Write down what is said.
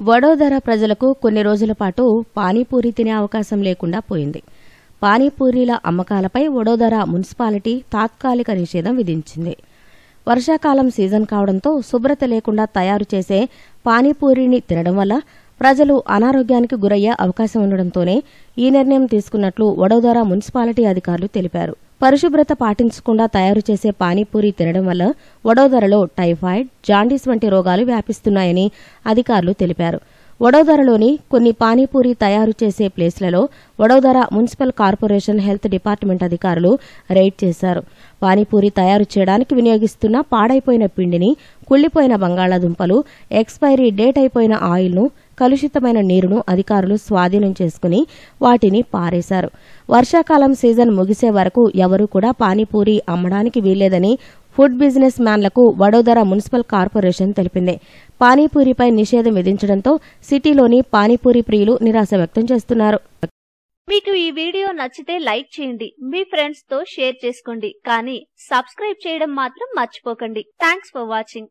వడోదర ప్రజలకు కొన్ని రోజుల పాటు పానీపూరి తినే అవకాశం లేకుండా పోయింది. పానీపూరీల అమ్మకాలపై వడోదర మున్సిపాలిటీ తాత్కాలిక నిషేధం విధించింది. వర్షాకాలం సీజన్ కావడంతో శుభ్రత లేకుండా తయారు చేసే పానీపూరిని తినడం వల్ల ప్రజలు అనారోగ్యానికి గురయ్యే అవకాశం ఉండడంతోనే ఈ నిర్ణయం తీసుకున్నట్లు వడోదర మున్సిపాలిటీ అధికారులు తెలిపారు. పరిశుభ్రత పాటించకుండా తయారు చేసే పానీపూరి తినడం వల్ల వడోదరలో టైఫాయిడ్, జాండీస్ వంటి రోగాలు వ్యాపిస్తున్నాయని అధికారులు తెలిపారు. వడోదరలోని కొన్ని పానీపూరి తయారు చేసే ప్లేస్లలో Vadodara municipal corporation health department అధికారులు రైడ్ చేశారు. పానీపూరి తయారు చేయడానికి వినియోగిస్తున్న పాడైపోయిన పిండిని, కుళ్లిపోయిన బంగాళాదుంపలు, ఎక్స్పైరీ డేట్ అయిపోయిన ఆయిల్ను, కలుషితమైన నీరును అధికారులు స్వాధీనం చేసుకుని వాటిని పారేశారు. వర్షాకాలం సీజన్ ముగిసే వరకు ఎవరూ కూడా పానీపూరి అమ్మడానికి వీల్లేదని ఫుడ్ బిజినెస్ మ్యాన్లకు వడోదర మున్సిపల్ కార్పొరేషన్ తెలిపింది. పానీపూరిపై నిషేధం విధించడంతో సిటీలోని పానీపూరి ప్రియులు నిరాశ వ్యక్తం చేస్తున్నారు. మీకు ఈ వీడియో నచ్చితే లైక్ చేయండి, మీ ఫ్రెండ్స్ తో షేర్ చేసుకోండి, కానీ సబ్స్క్రైబ్ చేయడం మాత్రం మర్చిపోకండి. Thanks for watching.